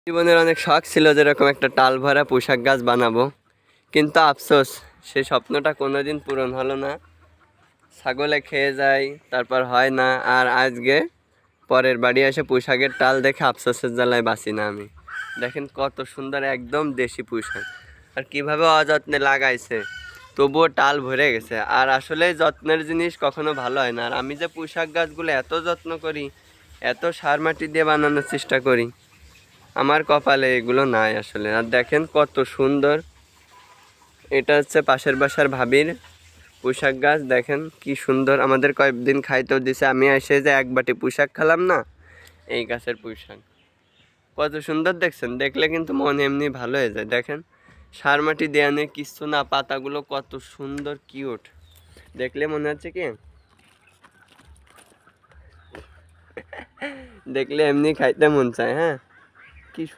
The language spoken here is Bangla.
জীবনের অনেক শখ ছিল যেরকম একটা টাল ভরা পুঁইশাক গাছ বানাবো, কিন্তু আফসোস সেই স্বপ্নটা কোনোদিন পূরণ হলো না। ছাগলে খেয়ে যায়, তারপর হয় না। আর আজকে পরের বাড়ি এসে পুঁইশাকের টাল দেখে আফসোসের জ্বালায় বাঁচি না আমি। দেখেন কত সুন্দর একদম দেশি পুঁইশাক, আর কিভাবে অযত্নে লাগাইছে, তবুও টাল ভরে গেছে। আর আসলে যত্নের জিনিস কখনো ভালো হয় না। আর আমি যে পুঁইশাক গাছগুলো এত যত্ন করি, এত সার মাটি দিয়ে বানানোর চেষ্টা করি, আমার কপালে এগুলো নাই আসলে। আর দেখেন কত সুন্দর, এটা হচ্ছে পাশের বাসার ভাবির পুঁইশাক গাছ। দেখেন কি সুন্দর, আমাদের কয়েকদিন খাইতেও দিছে। আমি এসে যে এক বাটি পুঁইশাক খেলাম না, এই গাছের পুঁইশাক কত সুন্দর দেখছেন। দেখলে কিন্তু মন এমনি ভালো হয়ে যায়। দেখেন সার মাটি দেয়া নেই, কিচ্ছু না, পাতাগুলো কত সুন্দর কিউট, দেখলে মনে হচ্ছে কি দেখলে এমনি খাইতে মন চায়। হ্যাঁ,